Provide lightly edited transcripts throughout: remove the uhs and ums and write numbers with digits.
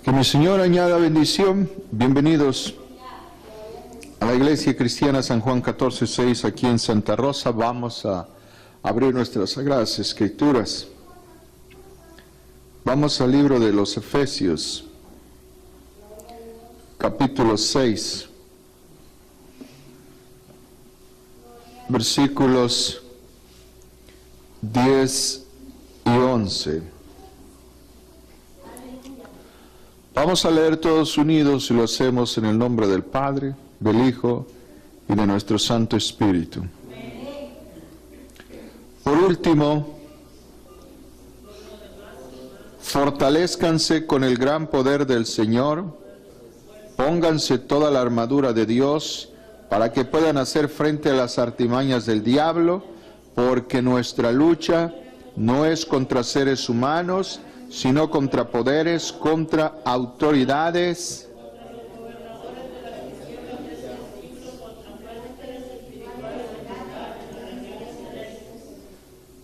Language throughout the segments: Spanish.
Que mi Señor añada bendición. Bienvenidos a la Iglesia Cristiana San Juan 14:6 aquí en Santa Rosa. Vamos a abrir nuestras Sagradas Escrituras. Vamos al libro de los Efesios, capítulo 6, versículos 10 y 11. Vamos a leer todos unidos y lo hacemos en el nombre del Padre, del Hijo y de nuestro Santo Espíritu. Por último, fortalezcanse con el gran poder del Señor, pónganse toda la armadura de Dios para que puedan hacer frente a las artimañas del diablo, porque nuestra lucha no es contra seres humanos, sino contra poderes, contra autoridades.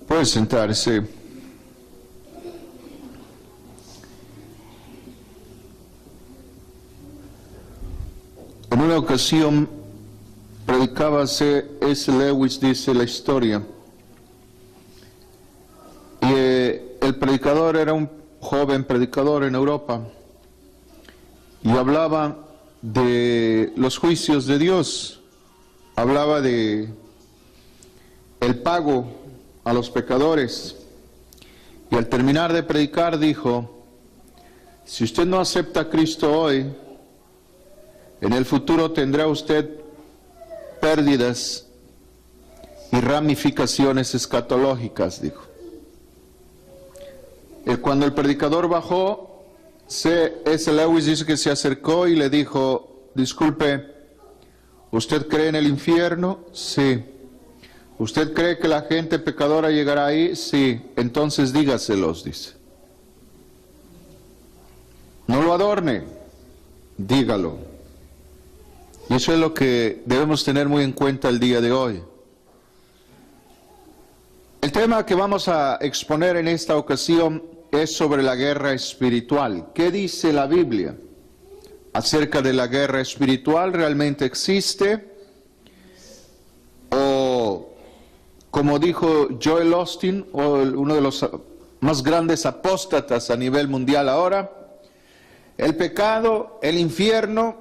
Puede sentarse. En una ocasión predicaba C.S. Lewis, dice la historia, y el predicador era un joven predicador en Europa y hablaba de los juicios de Dios, hablaba de el pago a los pecadores, y al terminar de predicar dijo: si usted no acepta a Cristo hoy, en el futuro tendrá usted pérdidas y ramificaciones escatológicas, dijo. Cuando el predicador bajó, C.S. Lewis dice que se acercó y le dijo: disculpe, ¿usted cree en el infierno? Sí. ¿Usted cree que la gente pecadora llegará ahí? Sí. Entonces dígaselos, dice. No lo adorne, dígalo. Y eso es lo que debemos tener muy en cuenta el día de hoy. El tema que vamos a exponer en esta ocasión es sobre la guerra espiritual. ¿Qué dice la Biblia acerca de la guerra espiritual? ¿Realmente existe? O, como dijo Joel Osteen, uno de los más grandes apóstatas a nivel mundial ahora, el pecado, el infierno,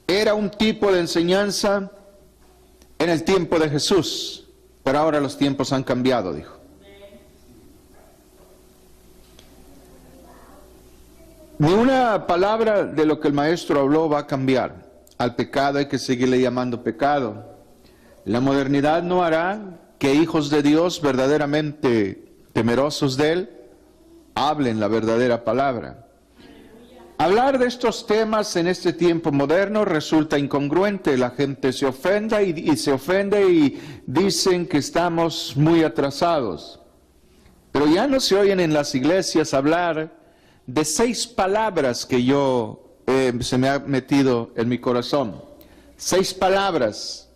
era un tipo de enseñanza en el tiempo de Jesús, pero ahora los tiempos han cambiado, dijo. Ni una palabra de lo que el maestro habló va a cambiar. Al pecado hay que seguirle llamando pecado. La modernidad no hará que hijos de Dios verdaderamente temerosos de Él hablen la verdadera palabra. Hablar de estos temas en este tiempo moderno resulta incongruente. La gente se ofende y dicen que estamos muy atrasados. Pero ya no se oyen en las iglesias hablar de 6 palabras que se me ha metido en mi corazón. 6 palabras.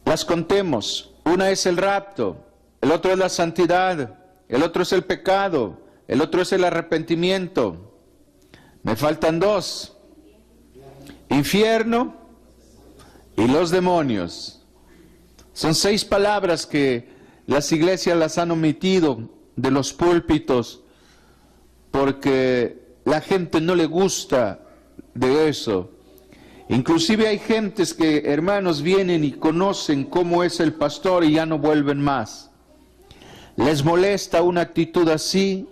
Las contemos. Una es el rapto, el otro es la santidad, el otro es el pecado, el otro es el arrepentimiento. Me faltan 2. Infierno y los demonios. Son 6 palabras que las iglesias las han omitido de los púlpitos porque la gente no le gusta de eso. Inclusive hay gentes que, hermanos, vienen y conocen cómo es el pastor y ya no vuelven más. Les molesta una actitud así,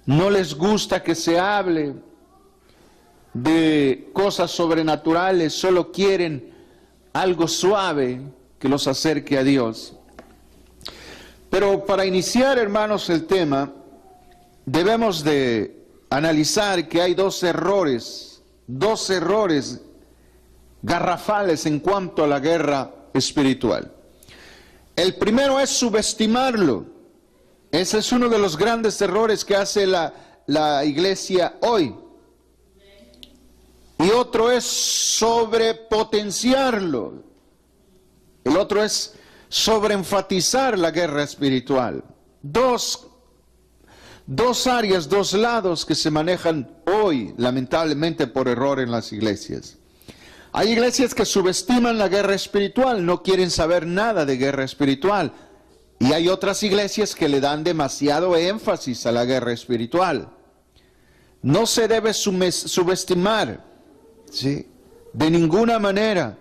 no les gusta que se hable de cosas sobrenaturales, solo quieren algo suave que los acerque a Dios. Pero para iniciar, hermanos, el tema, debemos de analizar que hay 2 errores garrafales en cuanto a la guerra espiritual. El primero es subestimarlo. Ese es uno de los grandes errores que hace la iglesia hoy. Y otro es sobrepotenciarlo. El otro es sobreenfatizar la guerra espiritual. Dos dos áreas, dos lados que se manejan hoy, lamentablemente por error en las iglesias. Hay iglesias que subestiman la guerra espiritual, no quieren saber nada de guerra espiritual. Y hay otras iglesias que le dan demasiado énfasis a la guerra espiritual. No se debe subestimar, ¿sí?, de ninguna manera,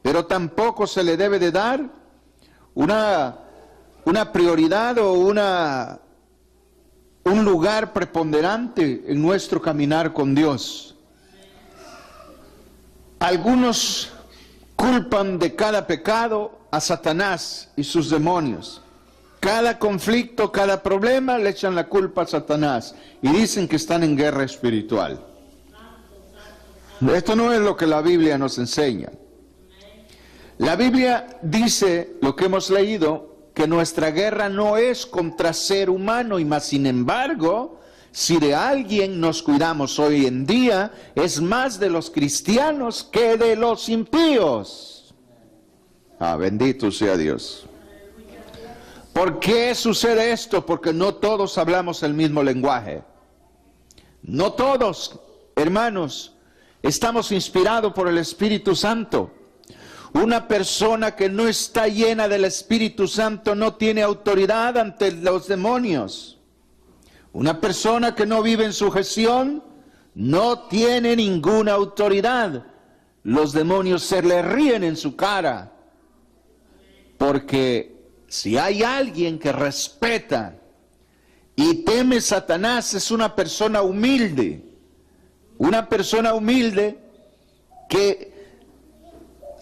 pero tampoco se le debe de dar una prioridad o un lugar preponderante en nuestro caminar con Dios. Algunos culpan de cada pecado a Satanás y sus demonios. Cada conflicto, cada problema le echan la culpa a Satanás y dicen que están en guerra espiritual. Esto no es lo que la Biblia nos enseña. La Biblia dice, lo que hemos leído, que nuestra guerra no es contra ser humano, y más sin embargo, si de alguien nos cuidamos hoy en día, es más de los cristianos que de los impíos. Bendito sea Dios. ¿Por qué sucede esto? Porque no todos hablamos el mismo lenguaje. No todos, hermanos, estamos inspirados por el Espíritu Santo. Una persona que no está llena del Espíritu Santo no tiene autoridad ante los demonios. Una persona que no vive en sujeción no tiene ninguna autoridad. Los demonios se le ríen en su cara. Porque si hay alguien que respeta y teme a Satanás, es una persona humilde. Una persona humilde que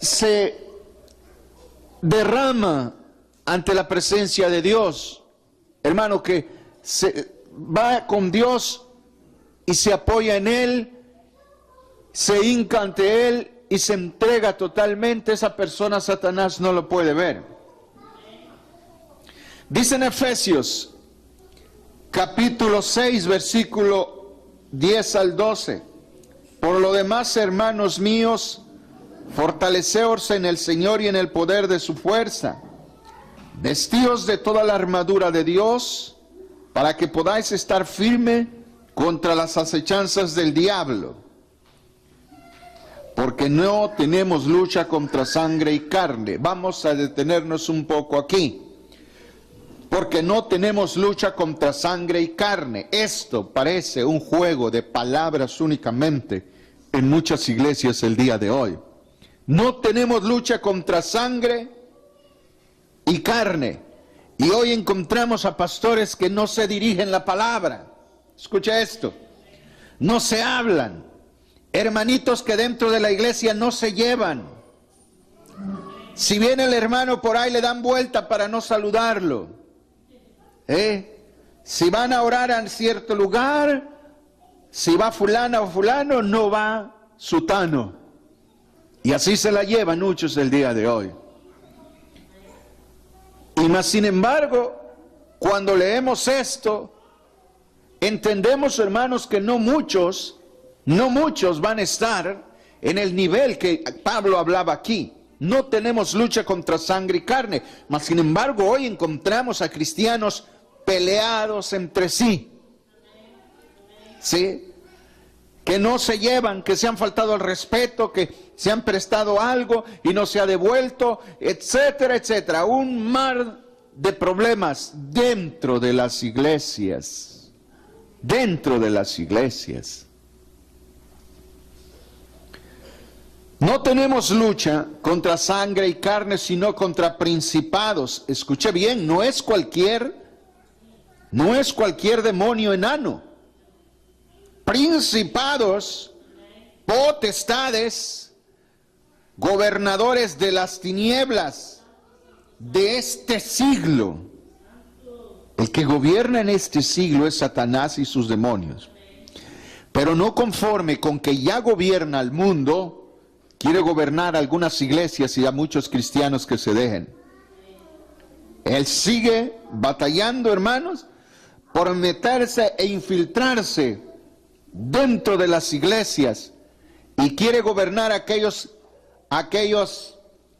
se derrama ante la presencia de Dios. Hermano, que se va con Dios y se apoya en Él, se hinca ante Él y se entrega totalmente. Esa persona Satanás no lo puede ver. Dice en Efesios, capítulo 6, versículo 10 al 12. Por lo demás, hermanos míos, fortaleceos en el Señor y en el poder de su fuerza. Vestíos de toda la armadura de Dios, para que podáis estar firme contra las acechanzas del diablo. Porque no tenemos lucha contra sangre y carne. Vamos a detenernos un poco aquí. Porque no tenemos lucha contra sangre y carne. Esto parece un juego de palabras únicamente en muchas iglesias el día de hoy. No tenemos lucha contra sangre y carne. Y hoy encontramos a pastores que no se dirigen la palabra. Escucha esto. No se hablan. Hermanitos que dentro de la iglesia no se llevan. Si viene el hermano por ahí le dan vuelta para no saludarlo. Si van a orar en cierto lugar, si va fulana o fulano, no va sutano. Y así se la llevan muchos el día de hoy. Y más sin embargo, cuando leemos esto, entendemos, hermanos, que no muchos van a estar en el nivel que Pablo hablaba aquí. No tenemos lucha contra sangre y carne, mas sin embargo hoy encontramos a cristianos peleados entre sí. ¿Sí? Que no se llevan, que se han faltado al respeto, que se han prestado algo y no se ha devuelto, etcétera, etcétera. Un mar de problemas dentro de las iglesias. Dentro de las iglesias. No tenemos lucha contra sangre y carne, sino contra principados. Escuche bien, no es cualquier demonio enano. Principados, potestades, gobernadores de las tinieblas de este siglo. El que gobierna en este siglo es Satanás y sus demonios. Pero no conforme con que ya gobierna el mundo, quiere gobernar algunas iglesias y a muchos cristianos que se dejen. Él sigue batallando, hermanos, por meterse e infiltrarse dentro de las iglesias y quiere gobernar aquellos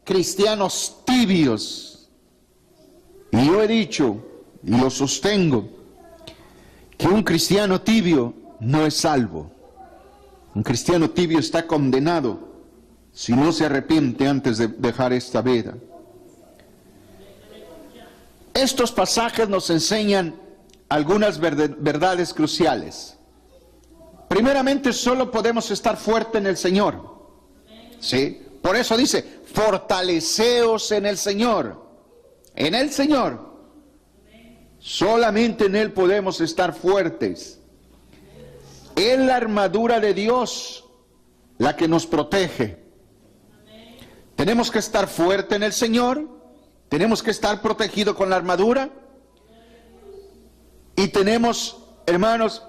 cristianos tibios. Y yo he dicho, y lo sostengo, que un cristiano tibio no es salvo. Un cristiano tibio está condenado si no se arrepiente antes de dejar esta vida. Estos pasajes nos enseñan algunas verdades cruciales. Primeramente, solo podemos estar fuertes en el Señor. ¿Sí? Por eso dice, fortaleceos en el Señor. En el Señor. Solamente en Él podemos estar fuertes. Es la armadura de Dios la que nos protege. Tenemos que estar fuertes en el Señor. Tenemos que estar protegidos con la armadura. Y tenemos, hermanos,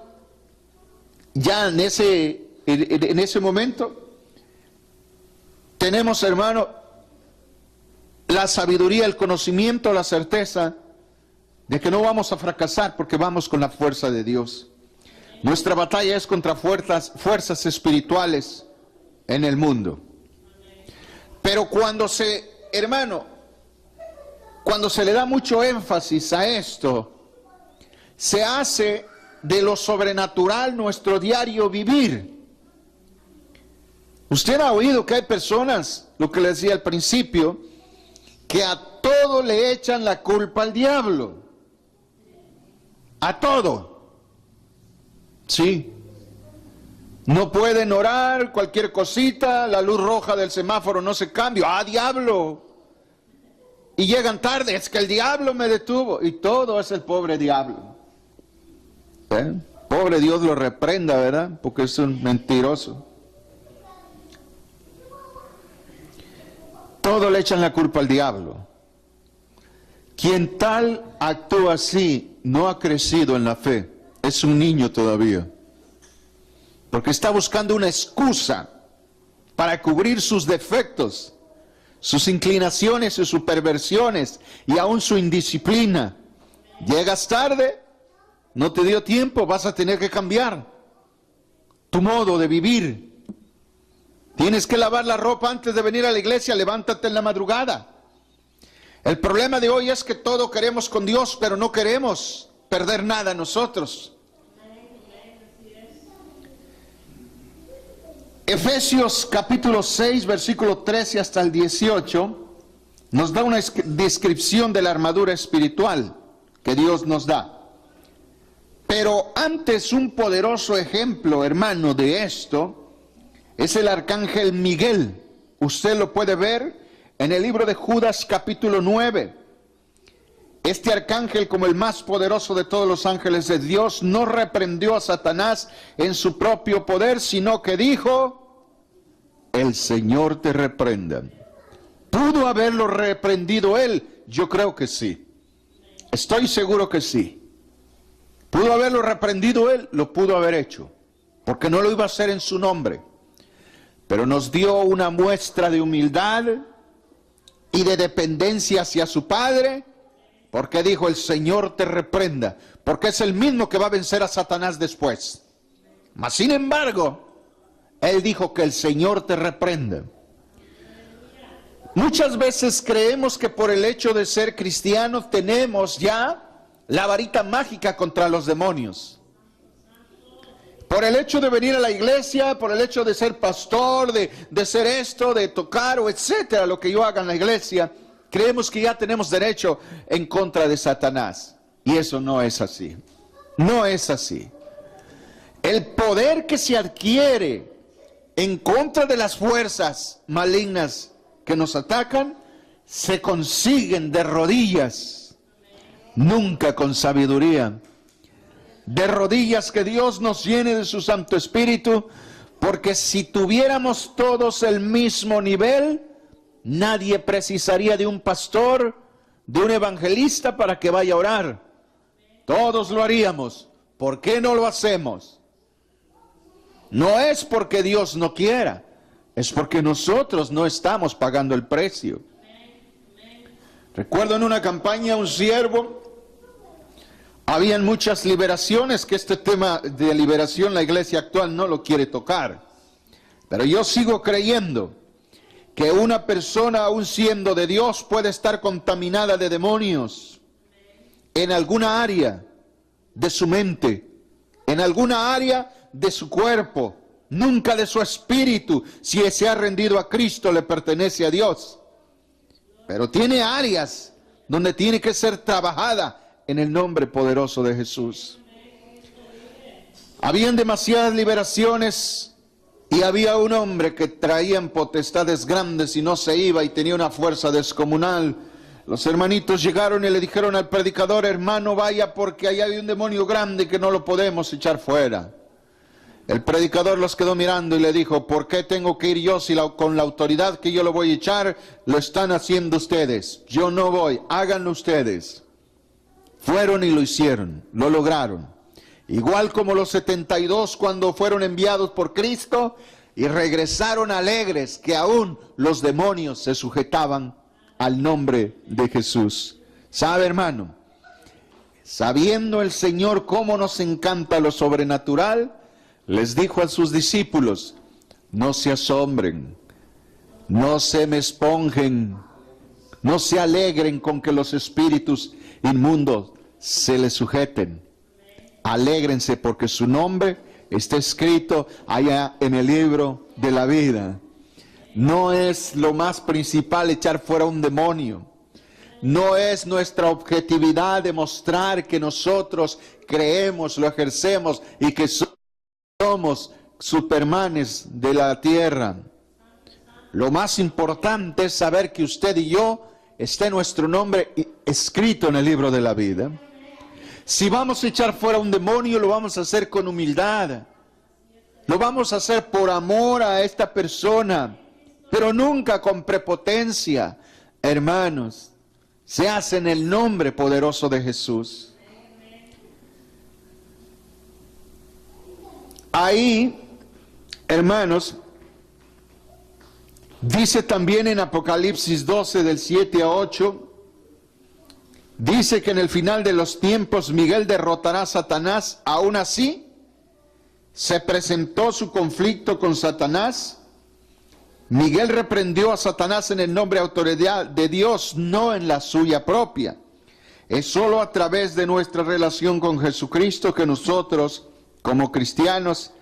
ya en ese momento, tenemos, hermano, la sabiduría, el conocimiento, la certeza de que no vamos a fracasar porque vamos con la fuerza de Dios. Nuestra batalla es contra fuerzas espirituales en el mundo. Pero cuando cuando se le da mucho énfasis a esto, se hace de lo sobrenatural nuestro diario vivir. Usted ha oído que hay personas, lo que le decía al principio, que a todo le echan la culpa al diablo. A todo. Sí. No pueden orar, cualquier cosita, la luz roja del semáforo no se cambia. ¡Ah, diablo! Y llegan tarde, es que el diablo me detuvo. Y todo es el pobre diablo. Pobre Dios lo reprenda, ¿verdad? Porque es un mentiroso. Todo le echan la culpa al diablo. Quien tal actúa así no ha crecido en la fe. Es un niño todavía. Porque está buscando una excusa para cubrir sus defectos, sus inclinaciones, sus perversiones y aún su indisciplina. Llegas tarde, no te dio tiempo, vas a tener que cambiar tu modo de vivir. Tienes que lavar la ropa antes de venir a la iglesia, levántate en la madrugada. El problema de hoy es que todo queremos con Dios, pero no queremos perder nada nosotros. Efesios capítulo 6, versículo 13 hasta el 18, nos da una descripción de la armadura espiritual que Dios nos da. Pero antes, un poderoso ejemplo, hermano, de esto es el arcángel Miguel. Usted lo puede ver en el libro de Judas capítulo 9. Este arcángel, como el más poderoso de todos los ángeles de Dios, no reprendió a Satanás en su propio poder, sino que dijo, el Señor te reprenda. ¿Pudo haberlo reprendido él? Yo creo que sí. Estoy seguro que sí. ¿Pudo haberlo reprendido él? Lo pudo haber hecho, porque no lo iba a hacer en su nombre. Pero nos dio una muestra de humildad y de dependencia hacia su Padre, porque dijo, el Señor te reprenda, porque es el mismo que va a vencer a Satanás después. Mas sin embargo, él dijo que el Señor te reprenda. Muchas veces creemos que por el hecho de ser cristianos tenemos ya la varita mágica contra los demonios. Por el hecho de venir a la iglesia, por el hecho de ser pastor, de ser esto, de tocar o etcétera, lo que yo haga en la iglesia, creemos que ya tenemos derecho en contra de Satanás. Y eso no es así. No es así. El poder que se adquiere en contra de las fuerzas malignas que nos atacan, se consiguen de rodillas, nunca con sabiduría. De rodillas, que Dios nos llene de su Santo Espíritu, porque si tuviéramos todos el mismo nivel, nadie precisaría de un pastor, de un evangelista para que vaya a orar. Todos lo haríamos. ¿Por qué no lo hacemos? No es porque Dios no quiera, es porque nosotros no estamos pagando el precio. Recuerdo en una campaña un siervo, habían muchas liberaciones, que este tema de liberación la iglesia actual no lo quiere tocar. Pero yo sigo creyendo que una persona, aun siendo de Dios, puede estar contaminada de demonios en alguna área de su mente, en alguna área de su cuerpo, nunca de su espíritu. Si se ha rendido a Cristo, le pertenece a Dios. Pero tiene áreas donde tiene que ser trabajada en el nombre poderoso de Jesús. Habían demasiadas liberaciones y había un hombre que traía potestades grandes y no se iba y tenía una fuerza descomunal. Los hermanitos llegaron y le dijeron al predicador: hermano, vaya porque ahí hay un demonio grande que no lo podemos echar fuera. El predicador los quedó mirando y le dijo: ¿por qué tengo que ir yo si con la autoridad que yo lo voy a echar lo están haciendo ustedes? Yo no voy, háganlo ustedes. Fueron y lo hicieron, lo lograron. Igual como los 72 cuando fueron enviados por Cristo y regresaron alegres, que aún los demonios se sujetaban al nombre de Jesús. ¿Sabe, hermano? Sabiendo el Señor cómo nos encanta lo sobrenatural, les dijo a sus discípulos: no se asombren, no se me esponjen, no se alegren con que los espíritus inmundos se les sujeten. Alégrense porque su nombre está escrito allá en el libro de la vida. No es lo más principal echar fuera un demonio. No es nuestra objetividad demostrar que nosotros creemos, lo ejercemos y que somos supermanes de la tierra. Lo más importante es saber que usted y yo está nuestro nombre escrito en el libro de la vida. Si vamos a echar fuera un demonio, lo vamos a hacer con humildad. Lo vamos a hacer por amor a esta persona, pero nunca con prepotencia. Hermanos, se hace en el nombre poderoso de Jesús. Ahí, hermanos, dice también en Apocalipsis 12 del 7 a 8, dice que en el final de los tiempos Miguel derrotará a Satanás. Aún así, se presentó su conflicto con Satanás. Miguel reprendió a Satanás en el nombre y autoridad de Dios, no en la suya propia. Es solo a través de nuestra relación con Jesucristo que nosotros, como cristianos,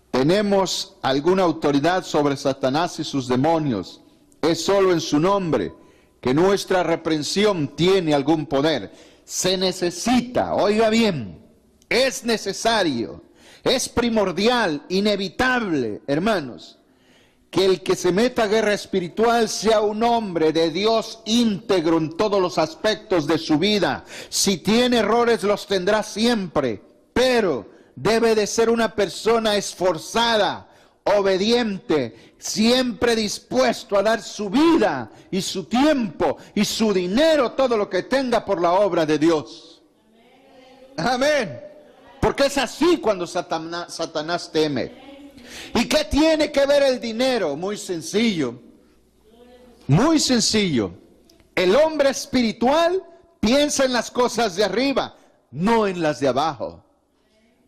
tenemos alguna autoridad sobre Satanás y sus demonios. Es solo en su nombre que nuestra reprensión tiene algún poder. Se necesita, oiga bien, es necesario, es primordial, inevitable, hermanos, que el que se meta a guerra espiritual sea un hombre de Dios íntegro en todos los aspectos de su vida. Si tiene errores, los tendrá siempre, pero debe de ser una persona esforzada, obediente, siempre dispuesto a dar su vida y su tiempo y su dinero, todo lo que tenga por la obra de Dios. Amén. Porque es así cuando Satanás teme. ¿Y qué tiene que ver el dinero? Muy sencillo. Muy sencillo. El hombre espiritual piensa en las cosas de arriba, no en las de abajo.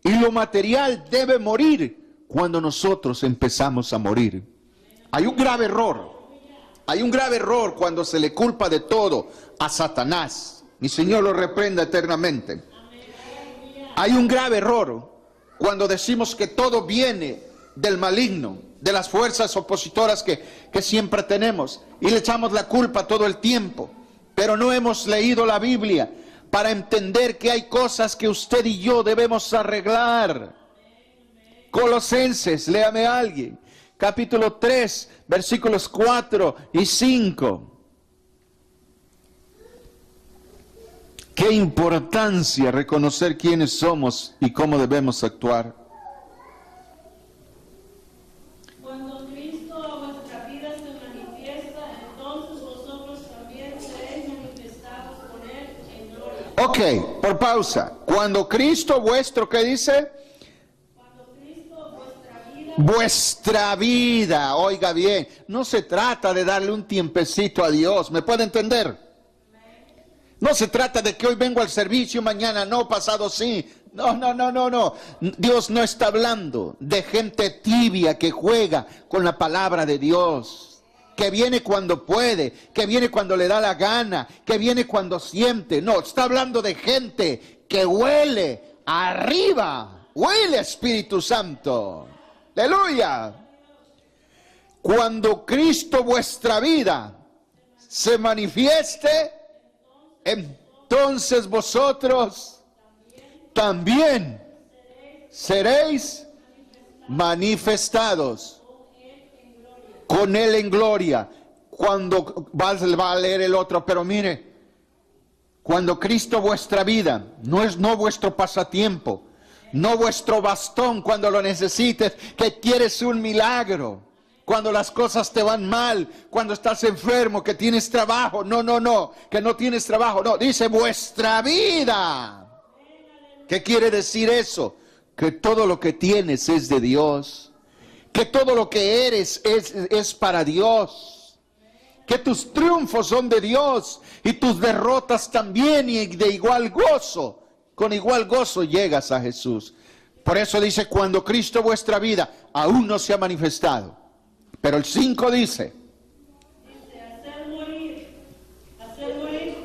Y lo material debe morir cuando nosotros empezamos a morir. Hay un grave error. Hay un grave error cuando se le culpa de todo a Satanás. Mi Señor lo reprenda eternamente. Hay un grave error cuando decimos que todo viene del maligno, de las fuerzas opositoras que siempre tenemos, y le echamos la culpa todo el tiempo. Pero no hemos leído la Biblia para entender que hay cosas que usted y yo debemos arreglar. Colosenses, léame a alguien, capítulo 3, versículos 4 y 5. Qué importancia reconocer quiénes somos y cómo debemos actuar. Cuando Cristo a vuestra vida se manifiesta, entonces vosotros también seréis manifestados con Él en gloria. Ok, por pausa. Cuando Cristo vuestro, ¿qué dice? Cuando Cristo Vuestra vida, oiga bien, no se trata de darle un tiempecito a Dios, ¿me puede entender? No se trata de que hoy vengo al servicio, mañana no, pasado sí. No. Dios no está hablando de gente tibia que juega con la palabra de Dios, que viene cuando puede, que viene cuando le da la gana, que viene cuando siente. No, está hablando de gente que huele arriba o el Espíritu Santo. Aleluya. Cuando Cristo vuestra vida se manifieste, entonces vosotros también seréis manifestados con Él en gloria. Cuando va a leer el otro, pero mire, cuando Cristo vuestra vida, no vuestro pasatiempo, no vuestro bastón cuando lo necesites, que quieres un milagro, cuando las cosas te van mal, cuando estás enfermo, que tienes trabajo, no, que no tienes trabajo, no, dice vuestra vida. ¿Qué quiere decir eso? Que todo lo que tienes es de Dios, que todo lo que eres es para Dios, que tus triunfos son de Dios y tus derrotas también, y de igual gozo, con igual gozo llegas a Jesús. Por eso dice, cuando Cristo vuestra vida aún no se ha manifestado. Pero el 5 dice, hacer morir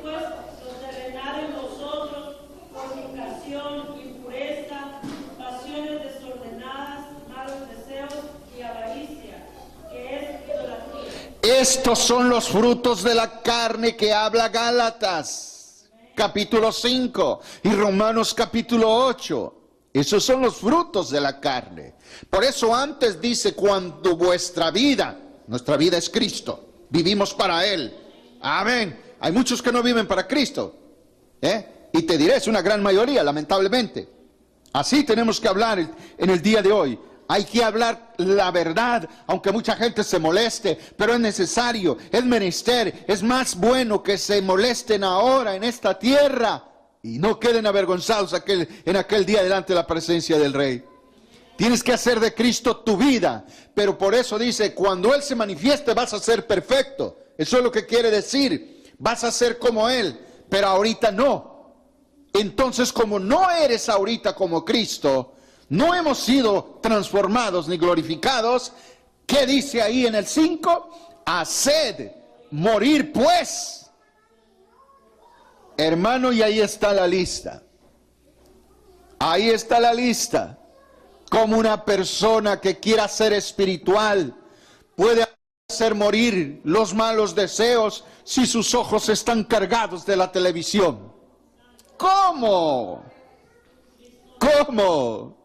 pues lo terrenal en vosotros, fornicación, impureza, pasiones desordenadas, malos deseos y avaricia, que es idolatría. Estos son los frutos de la carne que habla Gálatas, capítulo 5, y Romanos capítulo 8. Esos son los frutos de la carne. Por eso antes dice, cuando vuestra vida, nuestra vida es Cristo, vivimos para Él. Amén. Hay muchos que no viven para Cristo. Y te diré, es una gran mayoría, lamentablemente. Así tenemos que hablar en el día de hoy. Hay que hablar la verdad, aunque mucha gente se moleste, pero es necesario, es menester, es más bueno que se molesten ahora en esta tierra y no queden avergonzados en aquel día delante de la presencia del Rey. Tienes que hacer de Cristo tu vida, pero por eso dice, cuando Él se manifieste vas a ser perfecto. Eso es lo que quiere decir, vas a ser como Él, pero ahorita no. Entonces, como no eres ahorita como Cristo, no hemos sido transformados ni glorificados, ¿qué dice ahí en el 5? Haced morir pues. Hermano, y ahí está la lista. Ahí está la lista. Como una persona que quiera ser espiritual puede hacer morir los malos deseos si sus ojos están cargados de la televisión. ¿Cómo? ¿Cómo?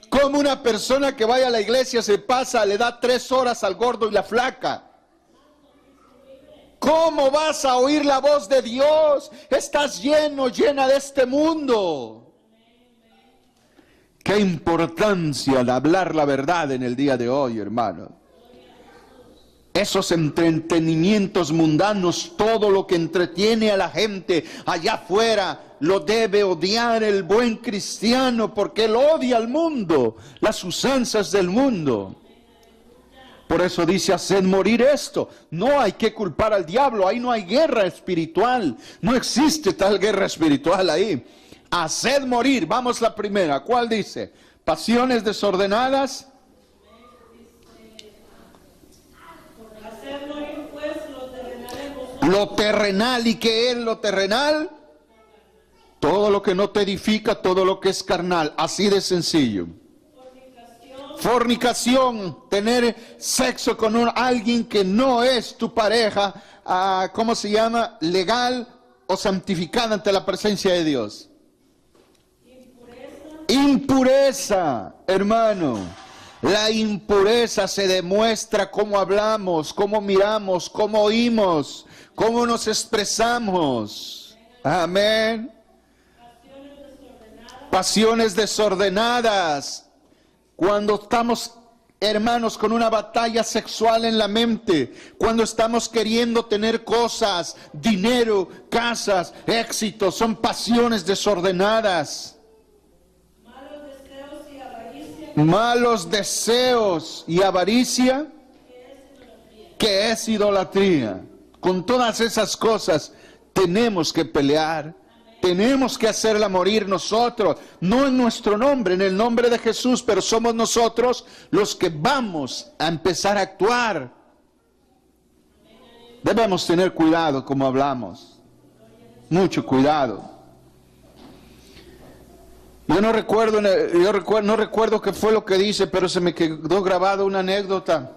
Como una persona que vaya a la iglesia se pasa, le da 3 horas al gordo y la flaca. ¿Cómo vas a oír la voz de Dios? Estás llena de este mundo. Qué importancia de hablar la verdad en el día de hoy, hermano. Esos entretenimientos mundanos, todo lo que entretiene a la gente allá afuera, lo debe odiar el buen cristiano, porque él odia al mundo, las usanzas del mundo. Por eso dice, haced morir esto. No hay que culpar al diablo, ahí no hay guerra espiritual, no existe tal guerra espiritual ahí. Haced morir, vamos la primera, ¿cuál dice? Pasiones desordenadas. Hacer morir pues lo terrenal en vosotros. Lo terrenal, ¿y qué es lo terrenal? Todo lo que no te edifica, todo lo que es carnal, así de sencillo. Fornicación, tener sexo con alguien que no es tu pareja, ¿cómo se llama? Legal o santificada ante la presencia de Dios. Impureza, hermano. La impureza se demuestra cómo hablamos, cómo miramos, cómo oímos, cómo nos expresamos. Amén. Pasiones desordenadas. Cuando estamos, hermanos, con una batalla sexual en la mente, cuando estamos queriendo tener cosas, dinero, casas, éxito, son pasiones desordenadas. Malos deseos y avaricia, que es idolatría. Con todas esas cosas tenemos que pelear. Tenemos que hacerla morir nosotros, no en nuestro nombre, en el nombre de Jesús, pero somos nosotros los que vamos a empezar a actuar. Debemos tener cuidado como hablamos, mucho cuidado. Yo no recuerdo qué fue lo que dice, pero se me quedó grabada una anécdota.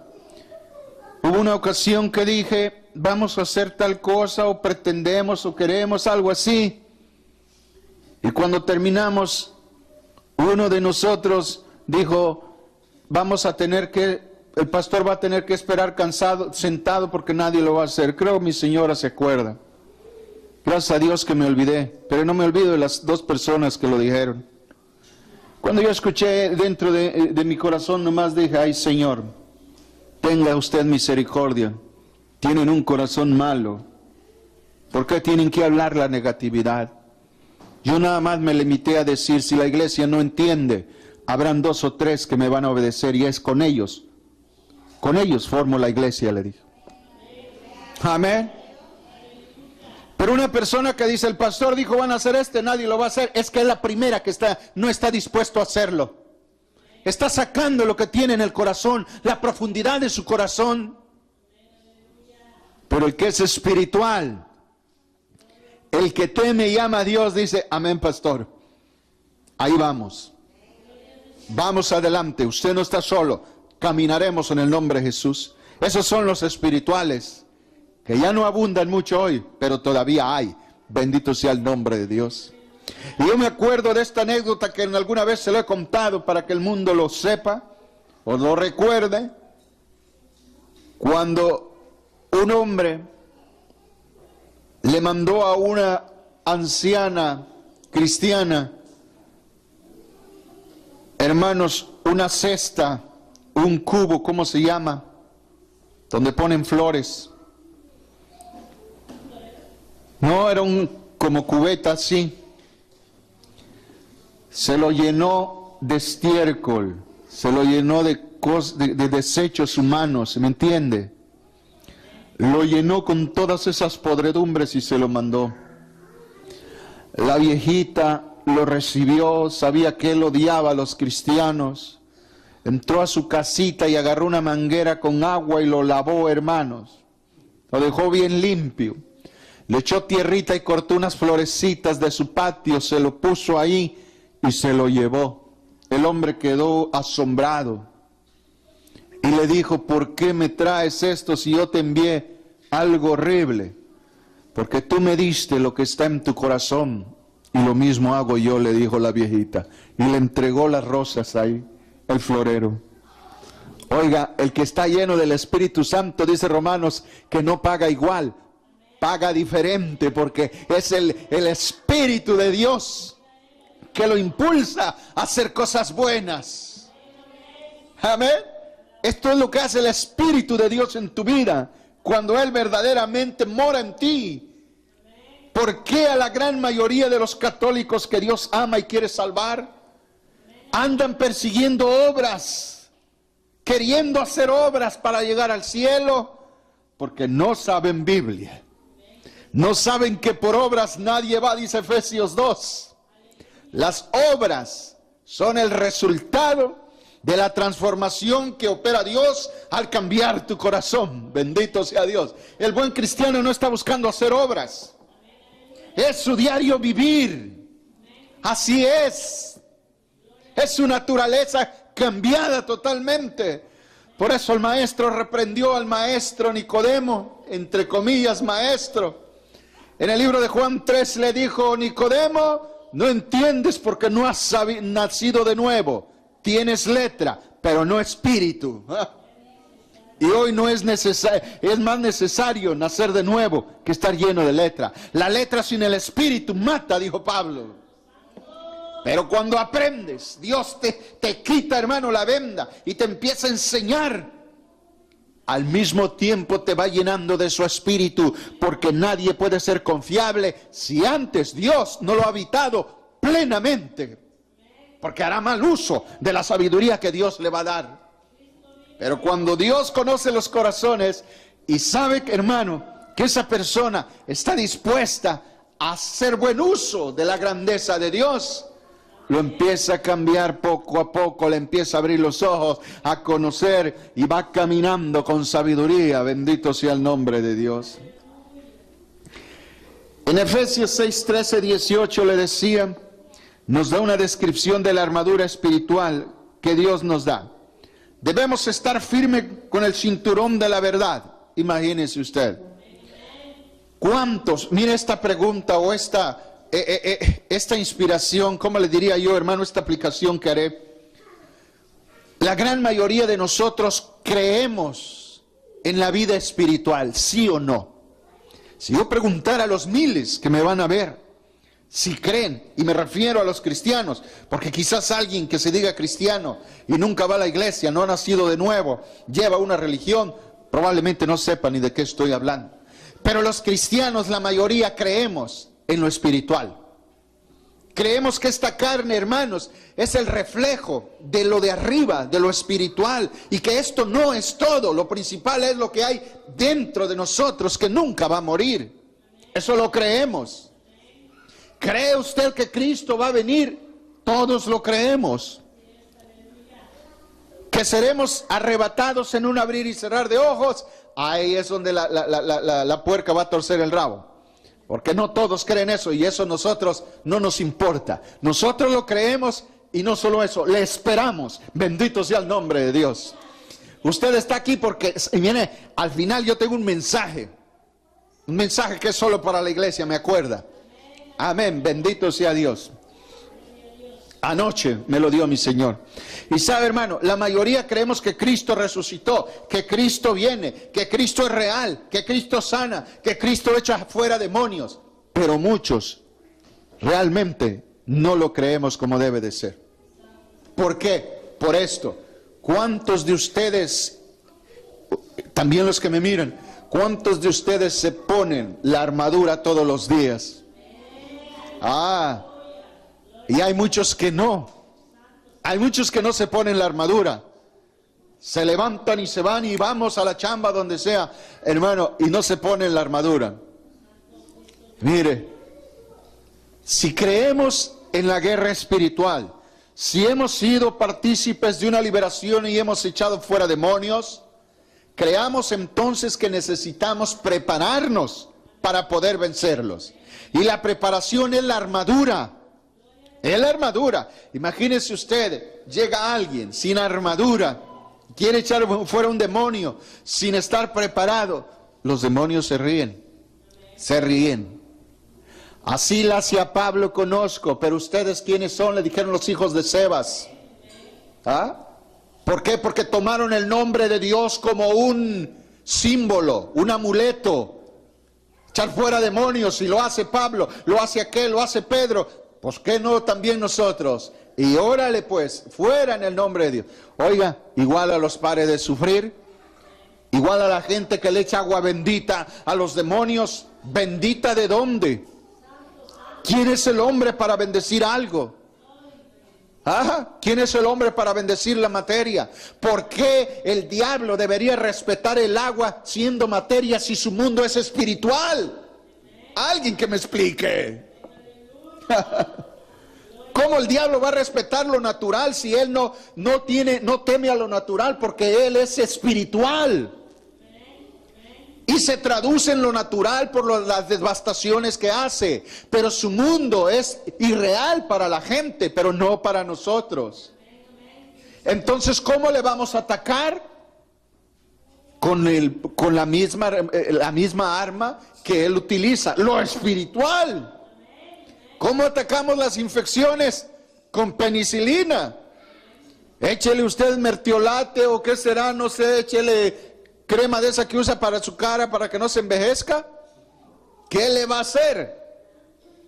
Hubo una ocasión que dije, vamos a hacer tal cosa, o pretendemos, o queremos, algo así. Y cuando terminamos, uno de nosotros dijo, el pastor va a tener que esperar sentado porque nadie lo va a hacer. Creo mi señora se acuerda. Gracias a Dios que me olvidé, pero no me olvido de las dos personas que lo dijeron. Cuando yo escuché dentro de mi corazón, nomás dije, ay Señor, tenga usted misericordia. Tienen un corazón malo. ¿Por qué tienen que hablar la negatividad? Yo nada más me limité a decir, si la iglesia no entiende, habrán 2 o 3 que me van a obedecer y es con ellos. Con ellos formo la iglesia, le dije. Amén. Pero una persona que dice, el pastor dijo van a hacer nadie lo va a hacer, es que es la primera que no está dispuesto a hacerlo. Está sacando lo que tiene en el corazón, la profundidad de su corazón. Pero el que es espiritual, el que teme y ama a Dios, dice, amén pastor, ahí vamos. Vamos adelante, usted no está solo, caminaremos en el nombre de Jesús. Esos son los espirituales, que ya no abundan mucho hoy, pero todavía hay. Bendito sea el nombre de Dios. Y yo me acuerdo de esta anécdota que alguna vez se lo he contado para que el mundo lo sepa o lo recuerde. Cuando un hombre le mandó a una anciana cristiana, hermanos, una cesta, un cubo, ¿cómo se llama? Donde ponen flores. No, era como cubeta así. Se lo llenó de estiércol, se lo llenó de desechos humanos, ¿me entiende? Lo llenó con todas esas podredumbres y se lo mandó. La viejita lo recibió, sabía que él odiaba a los cristianos. Entró a su casita y agarró una manguera con agua y lo lavó, hermanos. Lo dejó bien limpio. Le echó tierrita y cortó unas florecitas de su patio, se lo puso ahí y se lo llevó. El hombre quedó asombrado y le dijo, ¿por qué me traes esto si yo te envié algo horrible? Porque tú me diste lo que está en tu corazón y lo mismo hago yo, le dijo la viejita. Y le entregó las rosas ahí, el florero. Oiga, el que está lleno del Espíritu Santo, dice Romanos, que no paga igual, paga diferente, porque es el Espíritu de Dios que lo impulsa a hacer cosas buenas. Amén. Esto es lo que hace el Espíritu de Dios en tu vida, cuando Él verdaderamente mora en ti. ¿Por qué a la gran mayoría de los católicos que Dios ama y quiere salvar, andan persiguiendo obras, queriendo hacer obras para llegar al cielo? Porque no saben Biblia. No saben que por obras nadie va, dice Efesios 2. Las obras son el resultado de la transformación que opera Dios al cambiar tu corazón. Bendito sea Dios. El buen cristiano no está buscando hacer obras. Es su diario vivir. Así es. Es su naturaleza cambiada totalmente. Por eso el maestro reprendió al maestro Nicodemo, entre comillas maestro. En el libro de Juan 3 le dijo, Nicodemo, no entiendes porque no has nacido de nuevo. Tienes letra, pero no espíritu. Y hoy no es necesario, es más necesario nacer de nuevo que estar lleno de letra. La letra sin el espíritu mata, dijo Pablo. Pero cuando aprendes, Dios te quita, hermano, la venda y te empieza a enseñar. Al mismo tiempo te va llenando de su espíritu, porque nadie puede ser confiable si antes Dios no lo ha habitado plenamente, porque hará mal uso de la sabiduría que Dios le va a dar. Pero cuando Dios conoce los corazones y sabe, hermano, que esa persona está dispuesta a hacer buen uso de la grandeza de Dios, lo empieza a cambiar poco a poco, le empieza a abrir los ojos, a conocer y va caminando con sabiduría. Bendito sea el nombre de Dios. En Efesios 6, 13, 18 le decía, nos da una descripción de la armadura espiritual que Dios nos da. Debemos estar firmes con el cinturón de la verdad. Imagínese usted. ¿Cuántos? Mire esta pregunta o esta inspiración, ¿cómo le diría yo, hermano, esta aplicación que haré? La gran mayoría de nosotros creemos en la vida espiritual, ¿sí o no? Si yo preguntara a los miles que me van a ver, si creen, y me refiero a los cristianos, porque quizás alguien que se diga cristiano y nunca va a la iglesia, no ha nacido de nuevo, lleva una religión, probablemente no sepa ni de qué estoy hablando. Pero los cristianos, la mayoría, creemos en lo espiritual. Creemos que esta carne, hermanos, es el reflejo de lo de arriba, de lo espiritual, y que esto no es todo. Lo principal es lo que hay dentro de nosotros, que nunca va a morir. Eso lo creemos. ¿Cree usted que Cristo va a venir? Todos lo creemos. Que seremos arrebatados en un abrir y cerrar de ojos. Ahí es donde la puerca va a torcer el rabo. Porque no todos creen eso, y eso nosotros no nos importa. Nosotros lo creemos, y no solo eso, le esperamos. Bendito sea el nombre de Dios. Usted está aquí porque, viene, al final yo tengo un mensaje que es solo para la iglesia, me acuerda. Amén, bendito sea Dios. Anoche me lo dio mi Señor. Y sabe, hermano, la mayoría creemos que Cristo resucitó, que Cristo viene, que Cristo es real, que Cristo sana, que Cristo echa fuera demonios. Pero muchos realmente no lo creemos como debe de ser. ¿Por qué? Por esto. ¿Cuántos de ustedes, también los que me miran, cuántos de ustedes se ponen la armadura todos los días? Y hay muchos que no. Hay muchos que no se ponen la armadura. Se levantan y se van y vamos a la chamba donde sea, hermano, y no se ponen la armadura. Mire, si creemos en la guerra espiritual, si hemos sido partícipes de una liberación y hemos echado fuera demonios, creamos entonces que necesitamos prepararnos para poder vencerlos. Y la preparación es la armadura. Es la armadura. Imagínese usted, llega alguien sin armadura, quiere echar fuera un demonio sin estar preparado. Los demonios se ríen. Se ríen. Así la hacía Pablo, conozco, pero ustedes ¿quiénes son? Le dijeron los hijos de Sebas. ¿Por qué? Porque tomaron el nombre de Dios como un símbolo, un amuleto. Echar fuera demonios, y lo hace Pablo, lo hace aquel, lo hace Pedro. Pues qué no también nosotros. Y órale pues, fuera en el nombre de Dios. Oiga, igual a los pares de sufrir, igual a la gente que le echa agua bendita a los demonios. ¿Bendita de dónde? ¿Quién es el hombre para bendecir algo? ¿Quién es el hombre para bendecir la materia? ¿Por qué el diablo debería respetar el agua siendo materia si su mundo es espiritual? Alguien que me explique. ¿Cómo el diablo va a respetar lo natural si él no teme a lo natural? Porque él es espiritual. Y se traduce en lo natural por las devastaciones que hace. Pero su mundo es irreal para la gente, pero no para nosotros. Entonces, ¿cómo le vamos a atacar? Con la misma arma que él utiliza, lo espiritual. ¿Cómo atacamos las infecciones? Con penicilina. Échele usted mertiolate o qué será, no sé, échele crema de esa que usa para su cara para que no se envejezca. ¿Qué le va a hacer?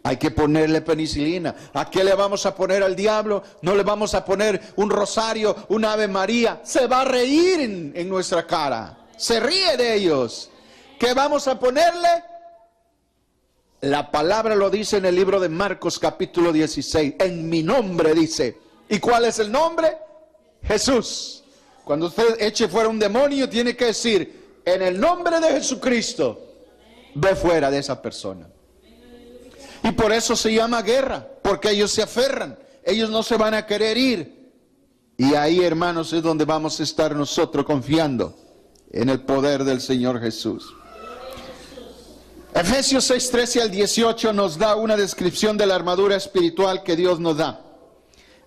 Hay que ponerle penicilina. ¿A qué le vamos a poner al diablo? No le vamos a poner un rosario, un Ave María. Se va a reír en nuestra cara. Se ríe de ellos. ¿Qué vamos a ponerle? La palabra lo dice en el libro de Marcos capítulo 16. En mi nombre dice. ¿Y cuál es el nombre? Jesús. Cuando usted eche fuera un demonio, tiene que decir, en el nombre de Jesucristo, ve fuera de esa persona. Y por eso se llama guerra, porque ellos se aferran, ellos no se van a querer ir. Y ahí, hermanos, es donde vamos a estar nosotros confiando en el poder del Señor Jesús. Efesios 6, 13 al 18 nos da una descripción de la armadura espiritual que Dios nos da.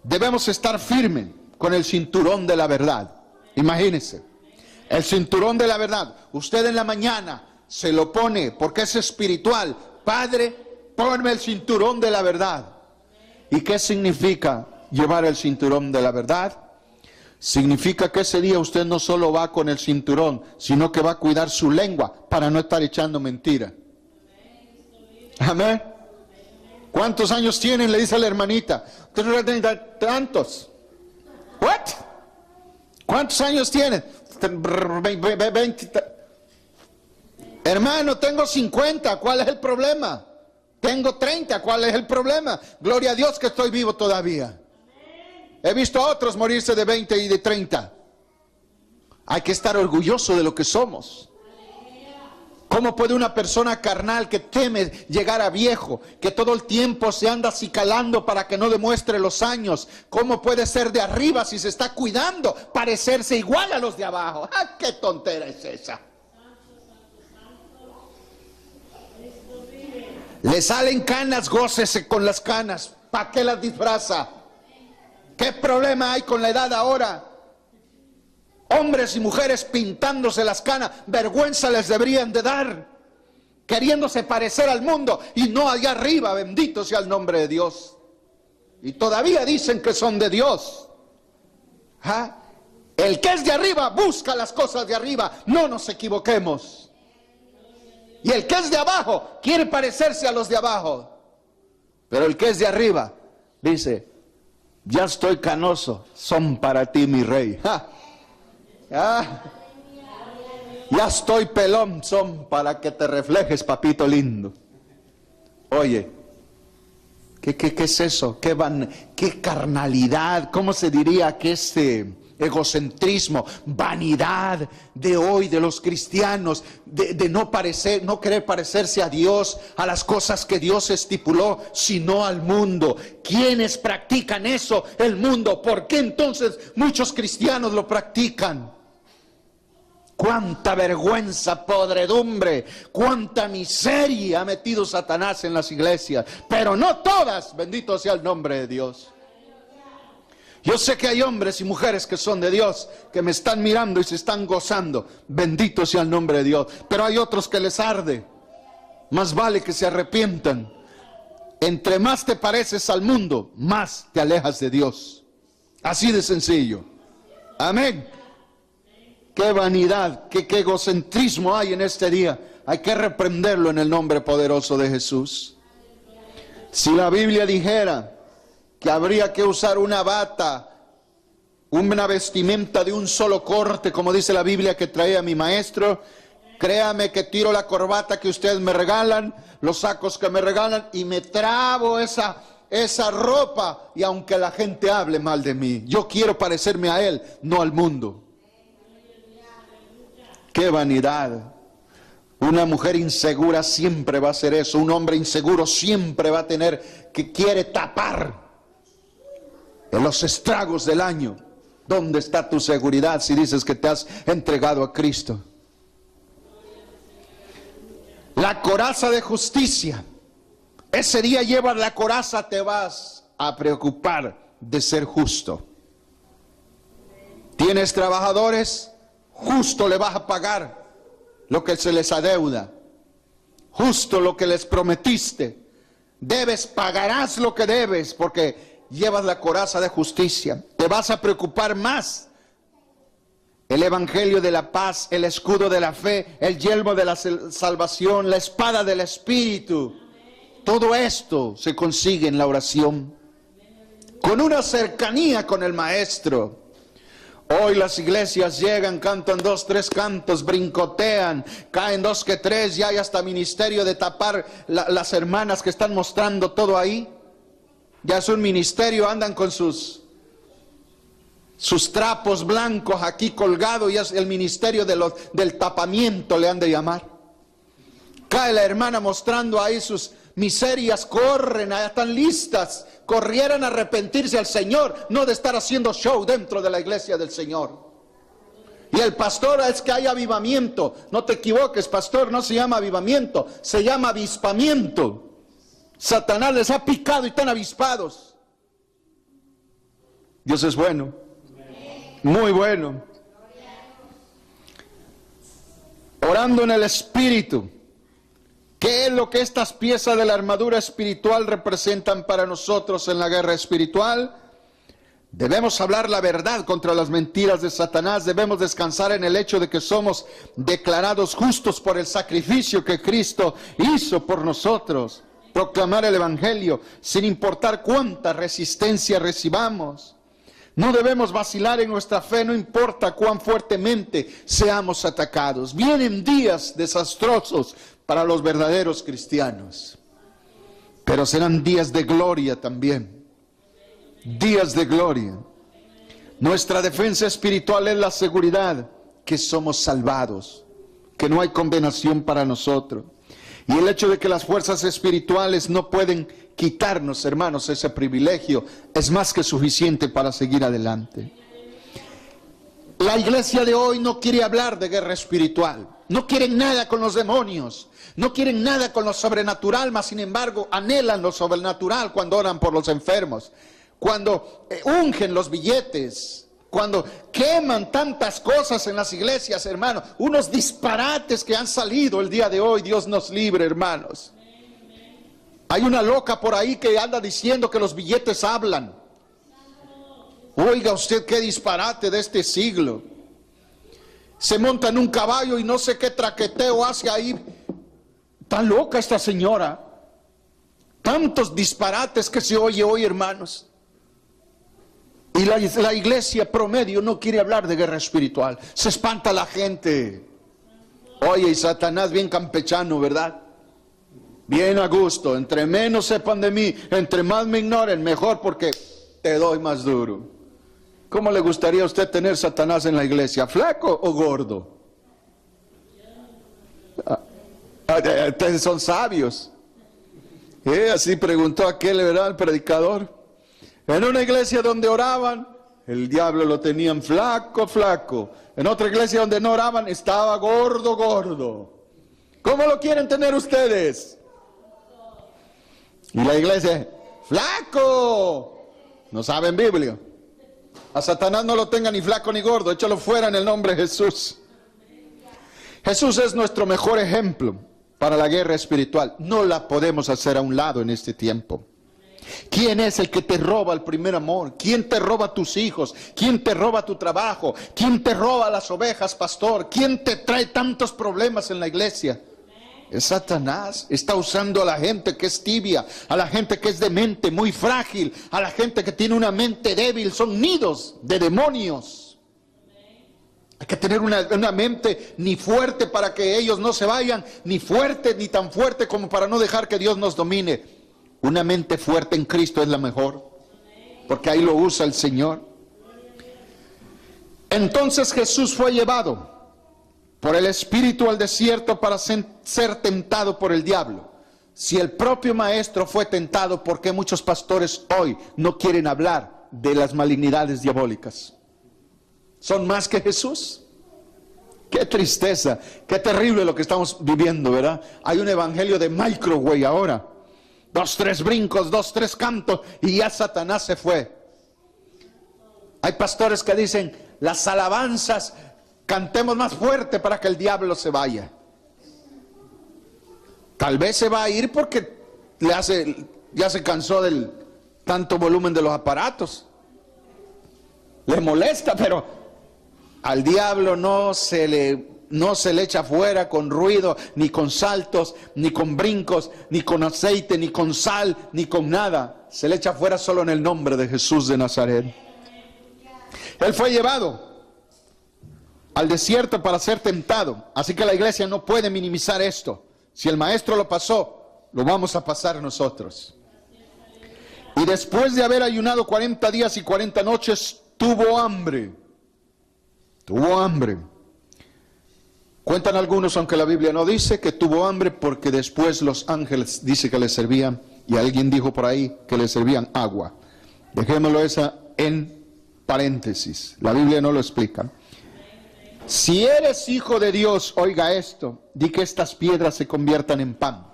Debemos estar firmes con el cinturón de la verdad. Imagínense, el cinturón de la verdad. Usted en la mañana se lo pone porque es espiritual. Padre, ponme el cinturón de la verdad. ¿Y qué significa llevar el cinturón de la verdad? Significa que ese día usted no solo va con el cinturón, sino que va a cuidar su lengua para no estar echando mentira. Amén. ¿Cuántos años tienen? Le dice a la hermanita. Tantos. ¿What? ¿Cuántos años tienen? 20. Hermano, tengo 50. ¿Cuál es el problema? Tengo 30. ¿Cuál es el problema? Gloria a Dios que estoy vivo todavía. He visto a otros morirse de 20 y de 30. Hay que estar orgulloso de lo que somos. ¿Cómo puede una persona carnal que teme llegar a viejo, que todo el tiempo se anda acicalando para que no demuestre los años, cómo puede ser de arriba si se está cuidando, parecerse igual a los de abajo? ¡Ah, qué tontera es esa! Le salen canas, gócese con las canas. ¿Para qué las disfraza? ¿Qué problema hay con la edad ahora? Hombres y mujeres pintándose las canas, vergüenza les deberían de dar, queriéndose parecer al mundo y no allá arriba, bendito sea el nombre de Dios. Y todavía dicen que son de Dios. ¿Ah? El que es de arriba busca las cosas de arriba, no nos equivoquemos. Y el que es de abajo quiere parecerse a los de abajo. Pero el que es de arriba dice, ya estoy canoso, son para ti mi rey. ¡Ja! Ya estoy pelón, son para que te reflejes, papito lindo. Oye, ¿qué es eso? ¿Qué carnalidad? ¿Cómo se diría que este egocentrismo, vanidad de hoy de los cristianos, de no querer parecerse a Dios, a las cosas que Dios estipuló, sino al mundo? ¿Quiénes practican eso? El mundo. ¿Por qué entonces muchos cristianos lo practican? Cuánta vergüenza, podredumbre, cuánta miseria ha metido Satanás en las iglesias, pero no todas, bendito sea el nombre de Dios. Yo sé que hay hombres y mujeres que son de Dios, que me están mirando y se están gozando, bendito sea el nombre de Dios, pero hay otros que les arde. Más vale que se arrepientan. Entre más te pareces al mundo, más te alejas de Dios. Así de sencillo. Amén. Qué vanidad, qué egocentrismo hay en este día. Hay que reprenderlo en el nombre poderoso de Jesús. Si la Biblia dijera que habría que usar una bata, una vestimenta de un solo corte, como dice la Biblia que traía mi maestro, créame que tiro la corbata que ustedes me regalan, los sacos que me regalan, y me trabo esa ropa, y aunque la gente hable mal de mí, yo quiero parecerme a Él, no al mundo. ¡Qué vanidad! Una mujer insegura siempre va a hacer eso. Un hombre inseguro siempre va a tener que quiere tapar en los estragos del año. ¿Dónde está tu seguridad si dices que te has entregado a Cristo? La coraza de justicia. Ese día llevas la coraza, te vas a preocupar de ser justo. ¿Tienes trabajadores? Justo le vas a pagar lo que se les adeuda. Justo lo que les prometiste. Pagarás lo que debes porque llevas la coraza de justicia. Te vas a preocupar más. El evangelio de la paz, el escudo de la fe, el yelmo de la salvación, la espada del Espíritu. Todo esto se consigue en la oración. Con una cercanía con el Maestro. Hoy las iglesias llegan, cantan 2, 3 cantos, brincotean, caen 2 que 3, ya hay hasta ministerio de tapar las hermanas que están mostrando todo ahí. Ya es un ministerio, andan con sus trapos blancos aquí colgados, y es el ministerio del tapamiento, le han de llamar. Cae la hermana mostrando ahí sus miserias, corren, ya están listas, corrieran a arrepentirse al Señor, no de estar haciendo show dentro de la iglesia del Señor. Y el pastor es que hay avivamiento. No te equivoques, pastor, no se llama avivamiento, se llama avispamiento. Satanás les ha picado y están avispados. Dios es bueno, muy bueno. Orando en el Espíritu. ¿Qué es lo que estas piezas de la armadura espiritual representan para nosotros en la guerra espiritual? Debemos hablar la verdad contra las mentiras de Satanás. Debemos descansar en el hecho de que somos declarados justos por el sacrificio que Cristo hizo por nosotros. Proclamar el Evangelio sin importar cuánta resistencia recibamos. No debemos vacilar en nuestra fe, no importa cuán fuertemente seamos atacados. Vienen días desastrosos para los verdaderos cristianos, pero serán días de gloria también. Días de gloria. Nuestra defensa espiritual es la seguridad que somos salvados, que no hay condenación para nosotros. Y el hecho de que las fuerzas espirituales no pueden quitarnos, hermanos, ese privilegio, es más que suficiente para seguir adelante. La iglesia de hoy no quiere hablar de guerra espiritual. No quieren nada con los demonios. No quieren nada con lo sobrenatural, mas sin embargo anhelan lo sobrenatural cuando oran por los enfermos. Cuando ungen los billetes. Cuando queman tantas cosas en las iglesias, hermanos, unos disparates que han salido el día de hoy, Dios nos libre, hermanos. Hay una loca por ahí que anda diciendo que los billetes hablan. Oiga usted qué disparate de este siglo. Se monta en un caballo y no sé qué traqueteo hace ahí. Está loca esta señora. Tantos disparates que se oye hoy, hermanos. Y la iglesia promedio no quiere hablar de guerra espiritual. Se espanta la gente. Oye, y Satanás bien campechano, ¿verdad? Bien a gusto. Entre menos sepan de mí, entre más me ignoren, mejor, porque te doy más duro. ¿Cómo le gustaría a usted tener Satanás en la iglesia? ¿Flaco o gordo? Ustedes son sabios. Así preguntó aquel, ¿verdad? El predicador. En una iglesia donde oraban, el diablo lo tenían flaco, flaco. En otra iglesia donde no oraban, estaba gordo, gordo. ¿Cómo lo quieren tener ustedes? Y la iglesia, flaco. No saben Biblia. A Satanás no lo tenga ni flaco ni gordo, échalo fuera en el nombre de Jesús. Jesús es nuestro mejor ejemplo para la guerra espiritual. No la podemos hacer a un lado en este tiempo. ¿Quién es el que te roba el primer amor? ¿Quién te roba tus hijos? ¿Quién te roba tu trabajo? ¿Quién te roba las ovejas, pastor? ¿Quién te trae tantos problemas en la iglesia? Es Satanás. Está usando a la gente que es tibia, a la gente que es de mente muy frágil, a la gente que tiene una mente débil. Son nidos de demonios. Hay que tener una mente ni fuerte para que ellos no se vayan, ni fuerte, ni tan fuerte como para no dejar que Dios nos domine. Una mente fuerte en Cristo es la mejor, porque ahí lo usa el Señor. Entonces Jesús fue llevado por el Espíritu al desierto para ser tentado por el diablo. Si el propio Maestro fue tentado, ¿por qué muchos pastores hoy no quieren hablar de las malignidades diabólicas? ¿Son más que Jesús? Qué tristeza, qué terrible lo que estamos viviendo, ¿verdad? Hay un evangelio de microwave ahora. 2, 3 brincos, 2, 3 cantos y ya Satanás se fue. Hay pastores que dicen, las alabanzas, cantemos más fuerte para que el diablo se vaya. Tal vez se va a ir porque ya se cansó del tanto volumen de los aparatos. Le molesta, pero al diablo no se le echa fuera con ruido, ni con saltos, ni con brincos, ni con aceite, ni con sal, ni con nada. Se le echa fuera solo en el nombre de Jesús de Nazaret. Él fue llevado al desierto para ser tentado. Así que la iglesia no puede minimizar esto. Si el maestro lo pasó, lo vamos a pasar nosotros. Y después de haber ayunado 40 días y 40 noches, tuvo hambre. Tuvo hambre. Cuentan algunos, aunque la Biblia no dice, que tuvo hambre porque después los ángeles dice que le servían, y alguien dijo por ahí que le servían agua. Dejémoslo esa en paréntesis. La Biblia no lo explica. Si eres hijo de Dios, oiga esto, di que estas piedras se conviertan en pan.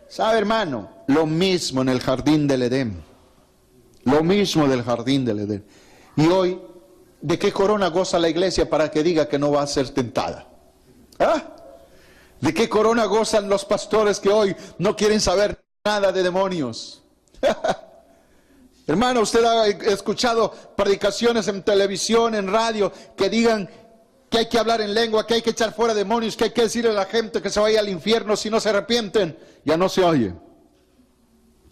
¿Sabe, hermano? Lo mismo en el jardín del Edén. Lo mismo del jardín del Edén. Y hoy, ¿de qué corona goza la iglesia para que diga que no va a ser tentada? ¿Ah? ¿De qué corona gozan los pastores que hoy no quieren saber nada de demonios? Hermano, usted ha escuchado predicaciones en televisión, en radio, que digan que hay que hablar en lengua, que hay que echar fuera demonios, que hay que decirle a la gente que se vaya al infierno si no se arrepienten. Ya no se oye.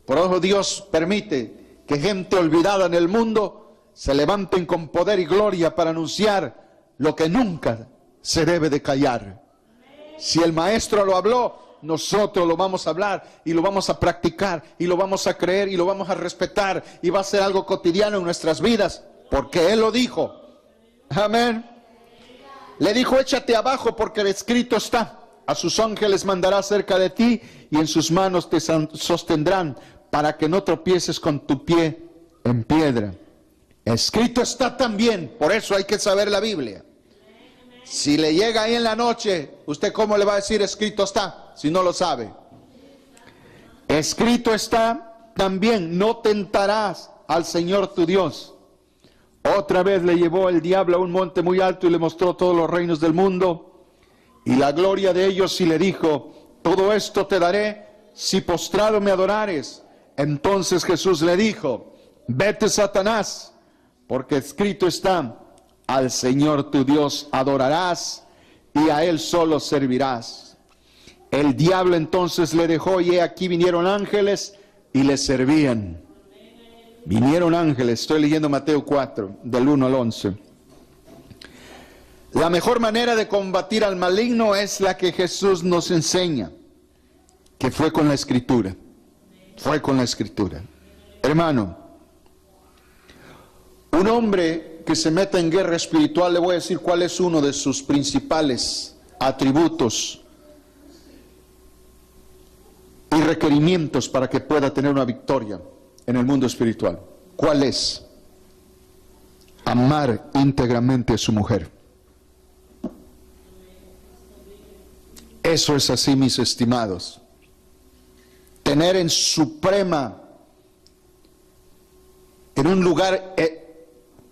Por eso Dios permite que gente olvidada en el mundo se levanten con poder y gloria para anunciar lo que nunca se debe de callar. Si el maestro lo habló, nosotros lo vamos a hablar y lo vamos a practicar y lo vamos a creer y lo vamos a respetar y va a ser algo cotidiano en nuestras vidas porque Él lo dijo. Amén. Le dijo, échate abajo porque escrito está, a sus ángeles mandará cerca de ti y en sus manos te sostendrán para que no tropieces con tu pie en piedra. Escrito está también, por eso hay que saber la Biblia. Si le llega ahí en la noche, ¿usted cómo le va a decir escrito está? Si no lo sabe. Escrito está también, no tentarás al Señor tu Dios. Otra vez le llevó el diablo a un monte muy alto y le mostró todos los reinos del mundo y la gloria de ellos y le dijo, todo esto te daré si postrado me adorares. Entonces Jesús le dijo, vete Satanás, porque escrito está, al Señor tu Dios adorarás y a Él solo servirás. El diablo entonces le dejó y he aquí vinieron ángeles y le servían. Vinieron ángeles, estoy leyendo Mateo 4, del 1 al 11. La mejor manera de combatir al maligno es la que Jesús nos enseña, que fue con la Escritura. Fue con la Escritura. Hermano, un hombre que se meta en guerra espiritual, le voy a decir cuál es uno de sus principales atributos y requerimientos para que pueda tener una victoria en el mundo espiritual. ¿Cuál es? Amar íntegramente a su mujer. Eso es así, mis estimados. Tener en suprema, en un lugar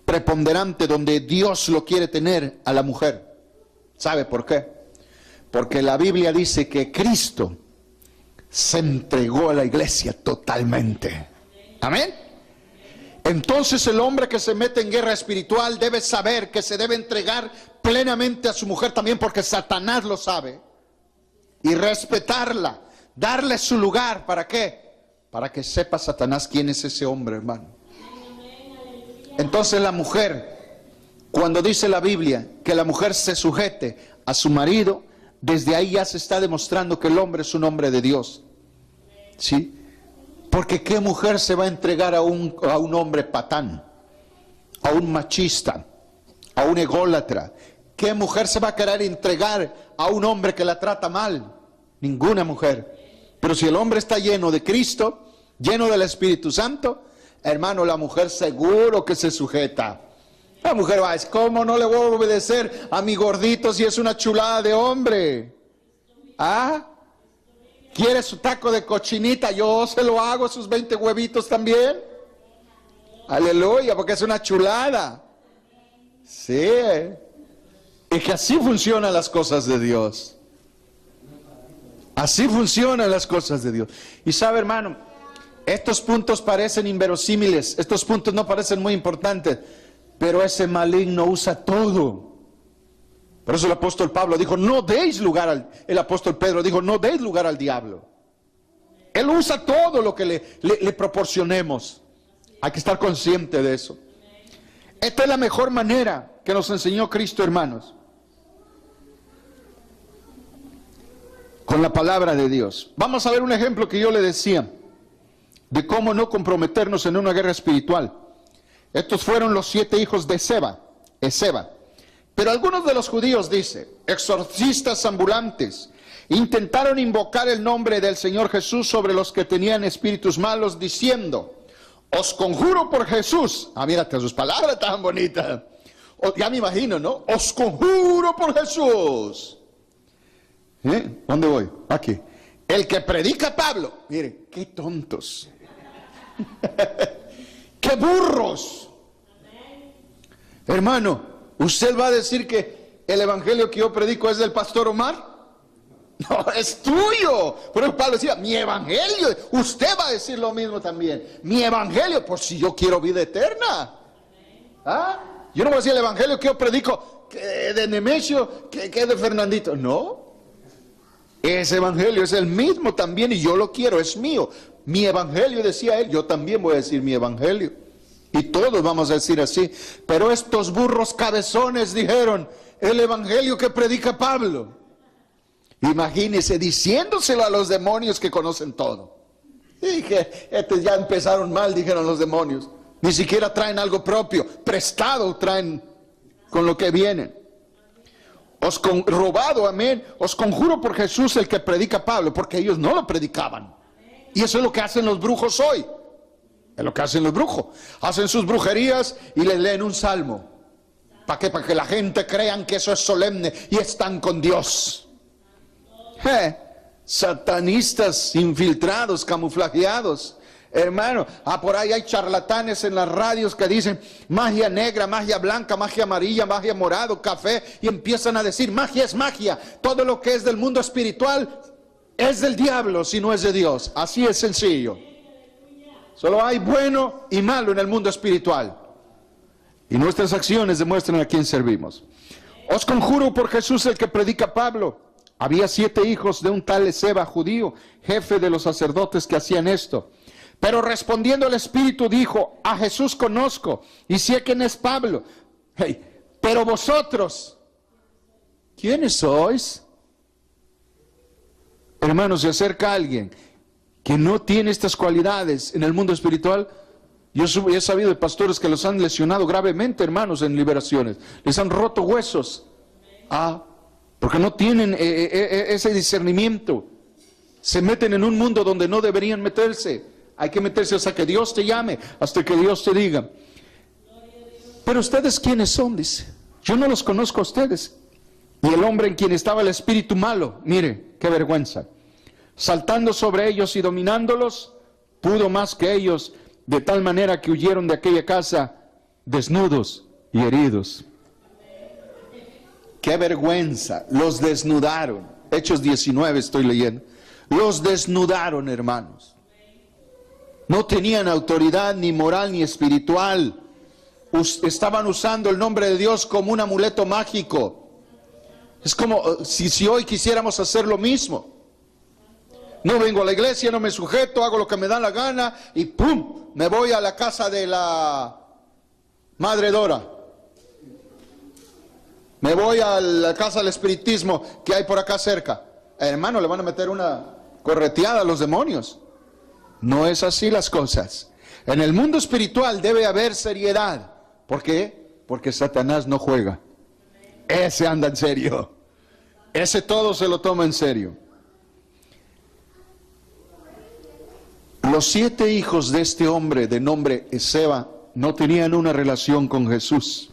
preponderante donde Dios lo quiere tener a la mujer. ¿Sabe por qué? Porque la Biblia dice que Cristo se entregó a la iglesia totalmente. Amén. Entonces el hombre que se mete en guerra espiritual debe saber que se debe entregar plenamente a su mujer también, porque Satanás lo sabe, y respetarla, darle su lugar. ¿Para qué? Para que sepa Satanás quién es ese hombre, hermano. Entonces la mujer, cuando dice la Biblia que la mujer se sujete a su marido, desde ahí ya se está demostrando que el hombre es un hombre de Dios. ¿Sí? Porque ¿qué mujer se va a entregar a un hombre patán, a un machista, a un ególatra? ¿Qué mujer se va a querer entregar a un hombre que la trata mal? Ninguna mujer. Pero si el hombre está lleno de Cristo, lleno del Espíritu Santo, hermano, la mujer seguro que se sujeta. La mujer va, ¿cómo no le voy a obedecer a mi gordito si es una chulada de hombre? ¿Ah? ¿Quiere su taco de cochinita? Yo se lo hago, sus 20 huevitos también. Aleluya, porque es una chulada. Sí. Y que así funcionan las cosas de Dios. Así funcionan las cosas de Dios. Y sabe, hermano, estos puntos parecen inverosímiles, estos puntos no parecen muy importantes, pero ese maligno usa todo. Por eso el apóstol Pablo dijo, no deis lugar el apóstol Pedro dijo, no deis lugar al diablo. Él usa todo lo que le proporcionemos. Hay que estar consciente de eso. Esta es la mejor manera que nos enseñó Cristo, hermanos. Con la palabra de Dios. Vamos a ver un ejemplo que yo le decía de cómo no comprometernos en una guerra espiritual. Estos fueron los 7 hijos de Esceva. Pero algunos de los judíos, dice, exorcistas ambulantes, intentaron invocar el nombre del Señor Jesús sobre los que tenían espíritus malos, diciendo, os conjuro por Jesús. Mírate, sus palabras tan bonitas. Ya me imagino, ¿no? Os conjuro por Jesús. ¿Dónde voy? Aquí. El que predica Pablo. Miren, qué tontos. ¡Qué burros! Hermano, ¿usted va a decir que el evangelio que yo predico es del pastor Omar? No, es tuyo. Por eso Pablo decía, mi evangelio. Usted va a decir lo mismo también. Mi evangelio, por si yo quiero vida eterna. ¿Ah? Yo no voy a decir el evangelio que yo predico que de Nemesio, que de Fernandito. No. Ese evangelio es el mismo también y yo lo quiero, es mío. Mi evangelio, decía él, yo también voy a decir mi evangelio. Y todos vamos a decir así. Pero estos burros cabezones dijeron, el evangelio que predica Pablo. Imagínense diciéndoselo a los demonios que conocen todo. Y dije, estos ya empezaron mal, dijeron los demonios. Ni siquiera traen algo propio, prestado traen con lo que vienen. Robado, amén. Os conjuro por Jesús el que predica Pablo, porque ellos no lo predicaban. Y eso es lo que hacen los brujos hoy. Es lo que hacen los brujos. Hacen sus brujerías y les leen un salmo. ¿Para qué? Para que la gente crean que eso es solemne y están con Dios. Satanistas infiltrados, camuflajeados. Hermano, por ahí hay charlatanes en las radios que dicen magia negra, magia blanca, magia amarilla, magia morado, café, y empiezan a decir magia es magia. Todo lo que es del mundo espiritual es del diablo si no es de Dios. Así es sencillo. Solo hay bueno y malo en el mundo espiritual. Y nuestras acciones demuestran a quién servimos. Os conjuro por Jesús el que predica Pablo. Había 7 hijos de un tal Esceva judío, jefe de los sacerdotes que hacían esto. Pero respondiendo el Espíritu dijo, a Jesús conozco y sé quién es Pablo. Pero vosotros, ¿quiénes sois? Hermanos, se acerca alguien que no tiene estas cualidades en el mundo espiritual. Yo he sabido de pastores que los han lesionado gravemente, hermanos, en liberaciones. Les han roto huesos. Porque no tienen ese discernimiento. Se meten en un mundo donde no deberían meterse. Hay que meterse hasta que Dios te llame, hasta que Dios te diga. Pero ustedes, ¿quiénes son? Dice. Yo no los conozco a ustedes. Y el hombre en quien estaba el espíritu malo, mire, qué vergüenza. Saltando sobre ellos y dominándolos, pudo más que ellos, de tal manera que huyeron de aquella casa desnudos y heridos. Qué vergüenza, los desnudaron. Hechos 19 estoy leyendo. Los desnudaron, hermanos. No tenían autoridad ni moral ni espiritual. Estaban usando el nombre de Dios como un amuleto mágico. Es como si hoy quisiéramos hacer lo mismo. No vengo a la iglesia, no me sujeto, hago lo que me da la gana y ¡pum! Me voy a la casa de la Madre Dora. Me voy a la casa del espiritismo que hay por acá cerca. Hermano, le van a meter una correteada a los demonios. No es así las cosas. En el mundo espiritual debe haber seriedad. ¿Por qué? Porque Satanás no juega. Ese anda en serio. Ese todo se lo toma en serio. Los 7 hijos de este hombre de nombre Esceva no tenían una relación con Jesús.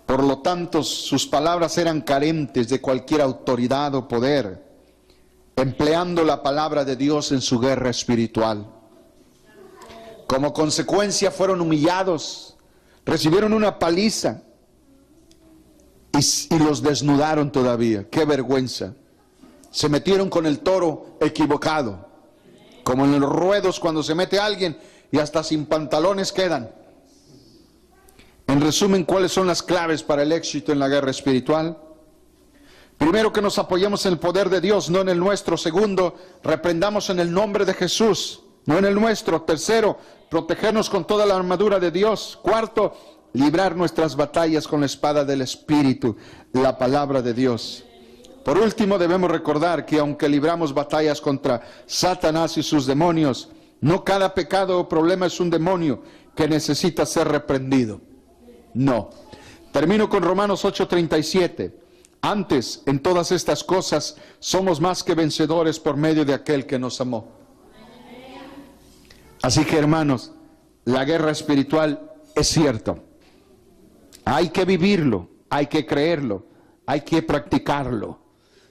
Por lo tanto, sus palabras eran carentes de cualquier autoridad o poder, empleando la palabra de Dios en su guerra espiritual. Como consecuencia fueron humillados, recibieron una paliza y los desnudaron todavía. ¡Qué vergüenza! Se metieron con el toro equivocado, como en los ruedos cuando se mete alguien y hasta sin pantalones quedan. En resumen, ¿cuáles son las claves para el éxito en la guerra espiritual? Primero, que nos apoyemos en el poder de Dios, no en el nuestro. Segundo, reprendamos en el nombre de Jesús, no en el nuestro. Tercero, protegernos con toda la armadura de Dios. Cuarto, librar nuestras batallas con la espada del Espíritu, la palabra de Dios. Por último, debemos recordar que aunque libramos batallas contra Satanás y sus demonios, no cada pecado o problema es un demonio que necesita ser reprendido. No. Termino con Romanos 8:37. Antes, en todas estas cosas, somos más que vencedores por medio de aquel que nos amó. Así que, hermanos, la guerra espiritual es cierto. Hay que vivirlo, hay que creerlo, hay que practicarlo.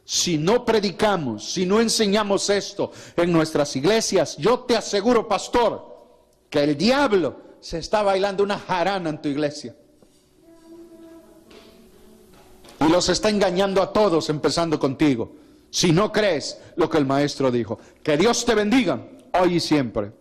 Si no predicamos, si no enseñamos esto en nuestras iglesias, yo te aseguro, pastor, que el diablo se está bailando una jarana en tu iglesia. Y los está engañando a todos, empezando contigo. Si no crees lo que el maestro dijo. Que Dios te bendiga, hoy y siempre.